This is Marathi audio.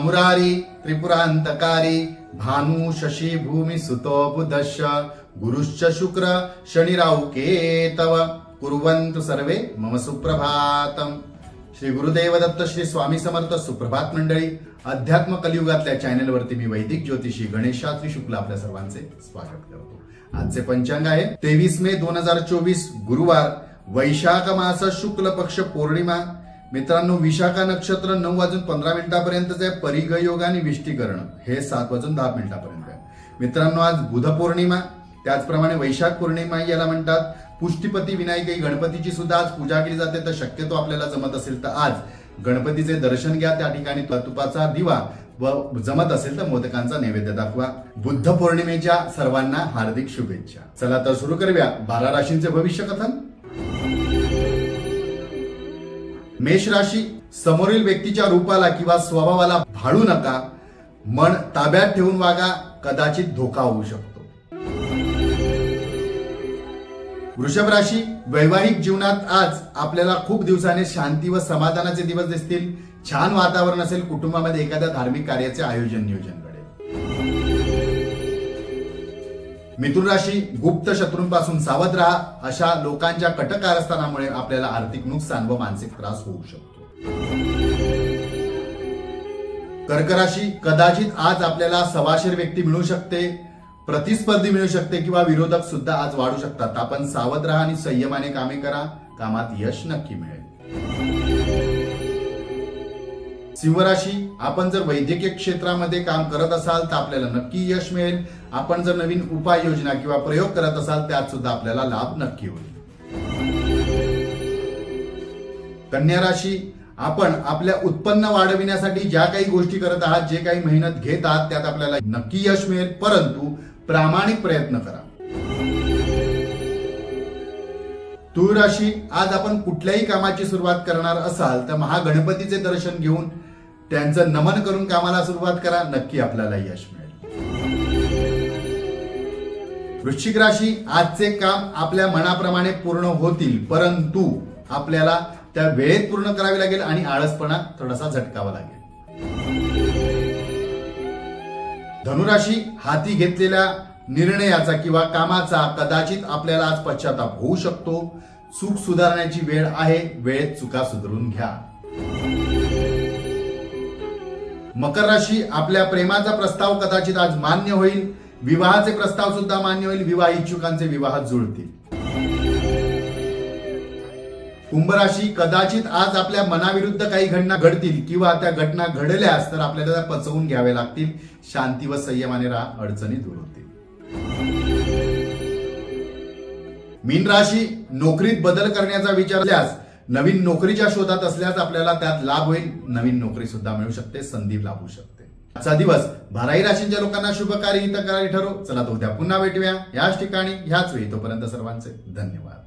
मुरारी त्रिपुरांतकारी भानु शशी भूमी सुतो बुधश्च गुरुश्च शुक्र शनि राहु केतव कुर्वन्तु सर्वे मम सुप्रभातम। श्री गुरुदेव दत्त श्री स्वामी समर्थ। सुप्रभात मंडळी, अध्यात्म कलियुगातल्या चॅनल वरती मी वैदिक ज्योतिषी गणेश शास्त्री शुक्ल आपल्या सर्वांचे स्वागत करतो। आजचे पंचांग आहे 23 मे 2024 गुरुवार, वैशाख मास शुक्ल पक्ष पौर्णिमा। मित्रांनो, विशाखा नक्षत्र 9:15 पर्यंतच आहे। परिघ योग आणि विष्टीकरण हे 7:10 पर्यंत आहे। मित्रांनो, आज बुध पौर्णिमा, त्याचप्रमाणे वैशाख पौर्णिमा याला म्हणतात। पुष्टीपती विनायक गणपतीची सुद्धा आज पूजा केली जाते। तर शक्यतो आपल्याला जमत असेल तर आज गणपतीचे दर्शन घ्या, त्या ठिकाणी तुपाचा दिवा व जमत असेल तर मोदकांचा नैवेद्य दाखवा। बुद्ध पौर्णिमेच्या सर्वांना हार्दिक शुभेच्छा। चला तर सुरू करूया 12 राशींचे भविष्य कथन। मेष राशी, समोरील व्यक्तीच्या रूपाला किंवा स्वभावाला भाळू नका, मन ताब्यात ठेवून वागा, कदाचित धोका होऊ शकतो। वृषभ राशी, वैवाहिक जीवनात आज आपल्याला खूप दिवसाने शांती व समाधानाचे दिवस दिसतील। छान वातावरण असेल। कुटुंबामध्ये एखाद्या धार्मिक कार्याचे आयोजन नियोजन घडेल। मिथुन राशी, गुप्त शत्रूंपासून सावध राहा। अशा लोकांच्या कटकारस्थानामुळे आपल्याला आर्थिक नुकसान व मानसिक त्रास होऊ शकतो। कर्क राशी, कदाचित आज आपल्याला सवाशीर व्यक्ती मिळू शकते, प्रतिस्पर्धी मिळू शकते किंवा विरोधक सुद्धा आज वाढू शकतात। आपण सावध राहा आणि संयमाने कामे करा, कामात यश नक्की मिळेल। सिंह राशी, आपण जर वैद्यकीय क्षेत्रामध्ये काम करत असाल तर आपल्याला नक्की यश मिळेल। आपण जर नवीन उपाययोजना किंवा प्रयोग करत असाल त्यात सुद्धा आपल्याला लाभ नक्की होईल। कन्या राशी, आपण आपल्या उत्पन्न वाढविण्यासाठी ज्या काही गोष्टी करत आहात, जे काही मेहनत घेत आहात त्यात आपल्याला नक्की यश मिळेल, परंतु प्रामाणिक प्रयत्न करा। तुळ राशी, आज आपण कुठल्याही कामाची सुरुवात करणार असाल तर महागणपतीचे दर्शन घेऊन त्यांचं नमन करून कामाला सुरुवात करा, नक्की आपल्याला यश मिळेल। वृश्चिक राशी, आजचे काम आपल्या मनाप्रमाणे पूर्ण होतील, परंतु आपल्याला त्या वेळेत पूर्ण करावी लागेल आणि आळसपणा थोडासा झटकावा लागेल। धनुराशी, हाती घेतलेल्या निर्णयाचा किंवा कामाचा कदाचित आपल्याला आज पश्चाताप होऊ शकतो। चूक सुधारण्याची वेळ आहे, वेळेत चुका सुधारून घ्या। मकर राशी, आपल्या प्रेमाचा प्रस्ताव कदाचित आज मान्य होईल। विवाहाचे प्रस्ताव सुद्धा मान्य होईल। विवाह इच्छुकांचे विवाह जुळतील। कुंभ राशी, कदाचित आज आपल्या मनाविरुद्ध काही घटना घडतील किंवा त्या घटना घडल्यास तर आपल्याला त्या पचवून घ्याव्या लागतील। शांती व संयमाने राहा, अडचणी दूर होतील। मीन राशी, नोकरीत बदल करण्याचा विचार असल्यास, नवीन नोकरीच्या शोधात असल्यास आपल्याला त्यात लाभ होईल। नवीन नोकरी सुद्धा मिळू शकते, संधी लाभू शकते। आजचा दिवस 12 राशींच्या लोकांना शुभकारी हितकारी ठरो। चला तर उद्या पुन्हा भेटूया याच ठिकाणी ह्याच वेळी। तोपर्यंत सर्वांचे धन्यवाद।